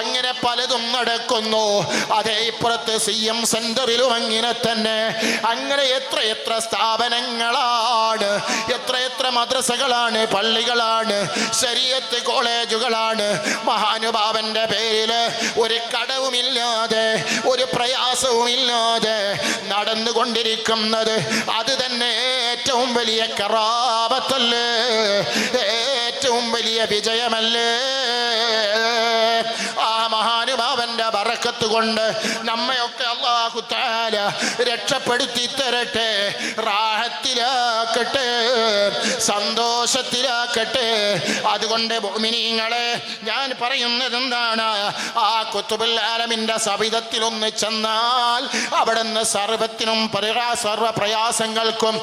അങ്ങനെ പലതും നടക്കുന്നു. അതേ ഇപ്പുറത്ത് CM സെന്ററിലും അങ്ങനെ തന്നെ. അങ്ങനെ എത്ര സ്ഥാപനങ്ങളാണ്, എത്ര മദ്രസകളാണ്, പള്ളികളാണ്, ശരീഅത്ത് കോളേജുകളാണ്. മഹാനുഭാവന്റെ പേരിൽ ഒരു കടവുമില്ലാതെ ഒരു പ്രയാസവുമില്ലാതെ നടന്നുകൊണ്ടിരിക്കുന്നത് അത് തന്നെ ഏറ്റവും വലിയ കറാമത്തല്ലേ, ഏറ്റവും വലിയ വിജയമല്ലേ? ആ മഹാനുഭാവന്റെ ബറക്കത്ത് കൊണ്ട് നമ്മയൊക്കെ അല്ലാഹു തആല രക്ഷപ്പെടുത്തി തരട്ടെ, റാഹത്തിലാക്കട്ടെ, സന്തോഷത്തിലാക്കട്ടെ. അതുകൊണ്ട് മുഅ്മിനീങ്ങളെ, ഞാൻ പറയുന്നത് എന്താണ്? ആ ഖുതുബുൽ ആലമിന്റെ സവിധത്തിൽ ഒന്ന് ചെന്നാൽ അവിടുന്ന് സർവത്തിനും സർവ പ്രയാസങ്ങൾക്കും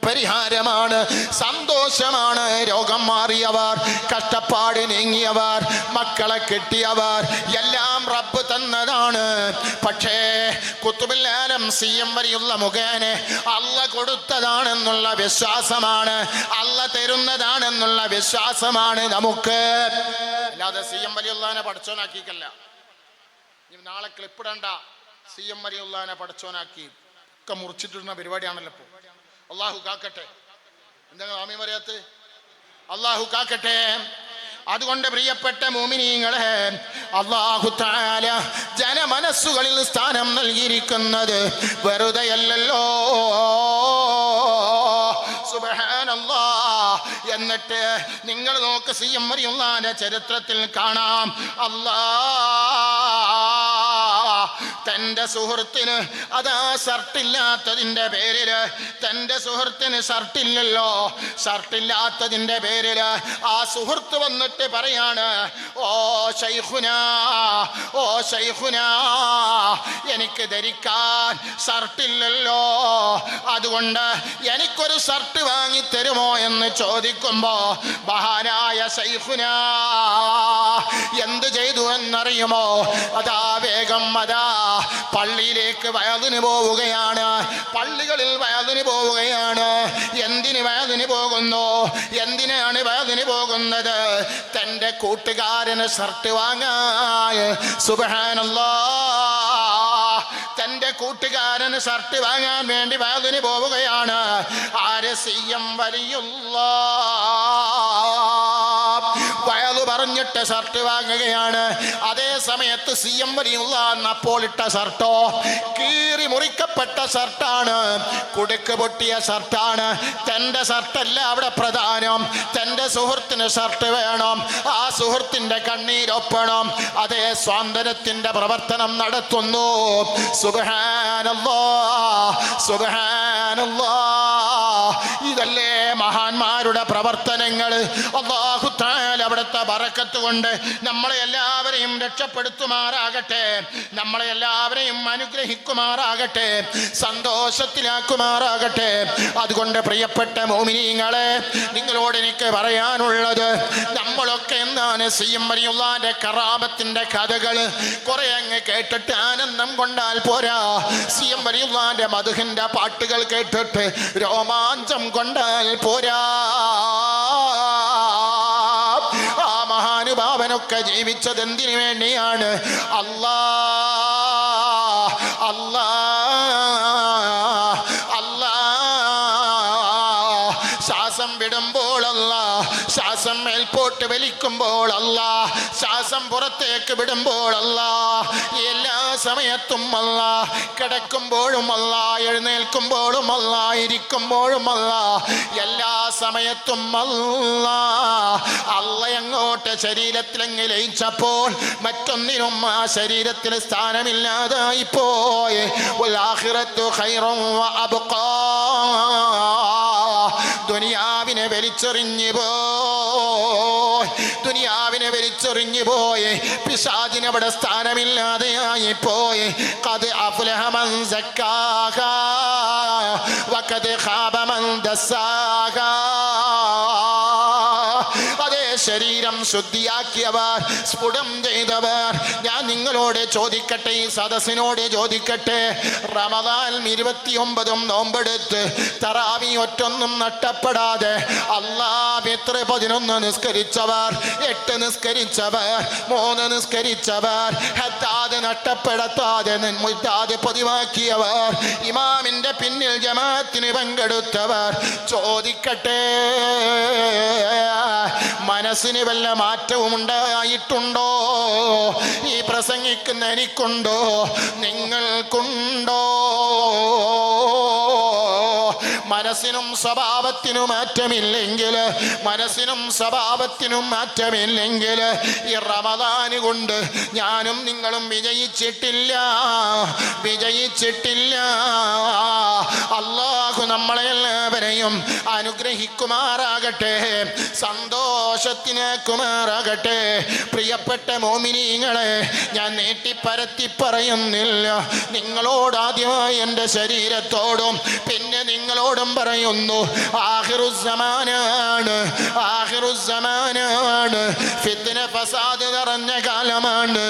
പരിഹാരമാണ്, സന്തോഷമാണ്. രോഗം മാറിയവർ, കഷ്ടപ്പാട് നീങ്ങിയവർ, മക്കളെ കിട്ടിയവർ എല്ലാം റബ്ബ് തന്നതാണ്. പക്ഷേ ഖുതുബുൽ ആലം CM വലിയുള്ള മുഖേന അല്ല കൊടുത്തതാണെന്നുള്ള വിശ്വാസമാണ്, അല്ല തരുന്നതാണെന്നുള്ള വിശ്വാസമാണ് നമുക്ക്. അല്ലാതെ CM വലിയുള്ളാനെ പഠിച്ചോനാക്കിക്കല്ല. നാളെ ക്ലിപ്പിടണ്ട, CM വലിയുള്ളാനെ പഠിച്ചോനാക്കി ഒക്കെ മുറിച്ചിട്ടിരുന്ന പരിപാടിയാണല്ലോ ഇപ്പോൾ. അള്ളാഹു കാക്കട്ടെ. എന്തെങ്കിലും ആമീൻ പറയാത്ത്? അള്ളാഹു കാക്കട്ടെ. അതുകൊണ്ട് പ്രിയപ്പെട്ട മുഅ്മിനീങ്ങളെ, അല്ലാഹു തആല ജനമനസ്സുകളിൽ സ്ഥാനം നൽകിയിരിക്കുന്നത് വെറുതെയല്ലല്ലോ. സുബ്ഹാനല്ലാഹ്. എന്നിട്ട് നിങ്ങൾ നോക്ക്, CM വലിയുള്ളാന്റെ ചരിത്രത്തിൽ കാണാം, തൻ്റെ സുഹൃത്തിന് അതാ ഷർട്ടില്ലാത്തതിൻ്റെ പേരില്, തൻ്റെ സുഹൃത്തിന് ഷർട്ടില്ലല്ലോ, ഷർട്ടില്ലാത്തതിൻ്റെ പേരില് ആ സുഹൃത്ത് വന്നിട്ട് പറയാണ്, ഓ ശൈഖുനാ, ഓ ശൈഖുനാ, എനിക്ക് ധരിക്കാൻ ഷർട്ടില്ലല്ലോ, അതുകൊണ്ട് എനിക്കൊരു ഷർട്ട് വാങ്ങി തരുമോ എന്ന് ചോദിക്കുമ്പോ മഹാനായ ശൈഖുനാ എന്ത് ചെയ്തു എന്നറിയുമോ? അതാ വേഗം അതാ പള്ളിയിലേക്ക് വയലിന് പോവുകയാണ്, പള്ളികളിൽ വയലിന് പോവുകയാണ്. എന്തിന് വയലിന് പോകുന്നു? എന്തിനാണ് വയലിന് പോകുന്നത്? തൻ്റെ കൂട്ടുകാരന് ഷർട്ട് വാങ്ങാൻ. സുബ്ഹാനല്ലാഹ്. തൻ്റെ കൂട്ടുകാരന് ഷർട്ട് വാങ്ങാൻ വേണ്ടി വയലിന് പോവുകയാണ്. ആര്? CM വലിയുള്ളാഹ്. വയലു പറഞ്ഞിട്ട് ഷർട്ട് വാങ്ങുകയാണ്. അതേ സമയത്ത് CM വലിയുള്ളാഹ് അപ്പോൾ ഇട്ട ഷർട്ടോ കീറി മുറിക്കപ്പെട്ട ഷർട്ടാണ്, കുടുക്ക് പൊട്ടിയ ഷർട്ടാണ്. തൻ്റെ ഷർട്ടല്ല അവിടെ പ്രധാനം, തൻ്റെ സുഹൃത്തിന് ഷർട്ട് വേണം, ആ സുഹൃത്തിൻ്റെ കണ്ണീരൊപ്പണം. അതേ സ്വാതന്ത്ര്യത്തിൻ്റെ പ്രവർത്തനം നടത്തുന്നു. സുബ്ഹാനല്ലാഹ്, സുബ്ഹാനല്ലാഹ്. ഇതല്ലേ മഹാന്മാരുടെ പ്രവർത്തനങ്ങൾ. അല്ലാഹു തആല അവിടുത്തെ ബറക്കത്ത് കൊണ്ട് നമ്മളെ എല്ലാവരെയും രക്ഷപ്പെടുത്തുമാറാകട്ടെ, നമ്മളെ എല്ലാവരെയും അനുഗ്രഹിക്കുമാറാകട്ടെ, സന്തോഷത്തിലാക്കുമാറാകട്ടെ. അതുകൊണ്ട് പ്രിയപ്പെട്ട മുഅ്മിനീങ്ങളെ, നിങ്ങളോട് എനിക്ക് പറയാനുള്ളത്, നമ്മളൊക്കെ എന്താണ് CM വലിയുള്ളാന്റെ കറാമത്തിന്റെ കഥകൾ കുറെ അങ്ങ് കേട്ടിട്ട് ആനന്ദം കൊണ്ടാൽ പോരാ. CM വലിയുള്ളാന്റെ മദ്ഹിന്റെ പാട്ടുകൾ കേട്ടിട്ട് രോമാഞ്ചം കൊണ്ടാൽ പോരാ. ആ മഹാനുഭാവനൊക്കെ ജീവിച്ചത് എന്തിനു വേണ്ടിയാണ്? അല്ലാഹ്, അല്ലാഹ്, അല്ലാഹ്. ശ്വാസം വിടുമ്പോൾ അല്ലാഹ്, ശ്വാസം മേൽപോട്ട് വലിക്കുമ്പോൾ അല്ലാഹ്, ശ്വാസം പുറത്തേക്ക് വിടുമ്പോൾ അല്ലാഹ്, എല്ലാ സമയത്തും അല്ലാഹ്, കിടക്കുമ്പോഴും അല്ലാഹ്, എഴുന്നേൽക്കുമ്പോഴും അല്ലാഹ്, ഇരിക്കുമ്പോഴും അല്ലാഹ്, എല്ലാ സമയത്തും അല്ലാഹ്. അല്ല അങ്ങോട്ട് ശരീരത്തിലെങ്ങ് ലയിച്ചപ്പോൾ മറ്റൊന്നിനും ആ ശരീരത്തിൽ സ്ഥാനമില്ലാതായി പോയി. വൽആഖിറത്തു ഖൈറുൻ വഅബ്ഖാ. ദുനിയാവിനെ വലിച്ചെറിഞ്ഞു പോയി, ദുനിയാവിനെ വലിച്ചെറിഞ്ഞു പോയി. പിശാചിന് അവിടെ സ്ഥാനമില്ലാതെയായി പോയി. ഖദ് അഫ്ലഹ മൻ സക്കാഹാ വഖദ് ഖാബ മൻ ദസ്സാഹാ. അതേ ശരീരം ശരീരം ശുദ്ധിയാക്കിയവർ, സ്ഫുടം ചെയ്തവർ, ഞാൻ നിങ്ങളോട് ചോദിക്കട്ടെ, ഈ സദസ്സിനോട് ചോദിക്കട്ടെ, റമദാൻ 29 നോമ്പെടുത്ത് തറാവി ഒറ്റൊന്നും നഷ്ടപ്പെടാതെ അല്ലാഹ് എത്ര 11 നിസ്കരിച്ചവർ, 8 നിസ്കരിച്ചവർ, 3 നിസ്കരിച്ചവർ, ഹത്താതെ നഷ്ടപ്പെടുത്താതെ മുത്താതെ പതിവാക്കിയവർ, ഇമാമിന്റെ പിന്നിൽ ജമാഅത്തിന് പങ്കെടുത്തവർ, ചോദിക്കട്ടെ, മനസ്സിന് വല്ല മാറ്റവും ഉണ്ടായിട്ടുണ്ടോ? ഈ പ്രസംഗിക്കുന്ന എനിക്കുണ്ടോ? നിങ്ങൾക്കുണ്ടോ? മനസ്സിനും സ്വഭാവത്തിനും മാറ്റമില്ലെങ്കിൽ, മനസ്സിനും സ്വഭാവത്തിനും മാറ്റമില്ലെങ്കിൽ ഈ റമദാന് കൊണ്ട് ഞാനും നിങ്ങളും വിജയിച്ചിട്ടില്ല, വിജയിച്ചിട്ടില്ല. അല്ലാഹു നമ്മളെ എല്ലാവരെയും അനുഗ്രഹിക്കുമാറാകട്ടെ, സന്തോഷത്തിനാക്കുമാറാകട്ടെ. പ്രിയപ്പെട്ട മോമിനീങ്ങളെ, ഞാൻ നീട്ടിപ്പരത്തി പറയുന്നില്ല. നിങ്ങളോട് ആദ്യമായി എൻ്റെ ശരീരത്തോടും പിന്നെ നിങ്ങളോടും പറയുന്നു, ആഖിറുസ്സമാനാണ്, ആഖിറുസ്സമാനാണ്. ഫിത്ന ഫസാദ് നിറഞ്ഞ കാലമാണ്.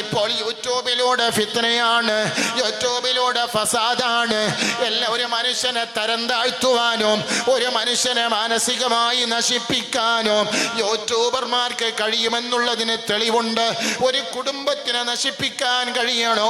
ഇപ്പോൾ യൂട്യൂബിലൂടെ ഫിത്നയാണ്, യൂട്യൂബിലൂടെ ഫസാദാണ്. ഒരു മനുഷ്യനെ തരം താഴ്ത്തുവാനും ഒരു മനുഷ്യനെ മാനസികമായി നശിപ്പിക്കാനും യൂട്യൂബർമാർക്ക് കഴിയുമെന്നുള്ളതിന് തെളിവുണ്ട്. ഒരു കുടുംബത്തിനെ നശിപ്പിക്കാൻ കഴിയണോ?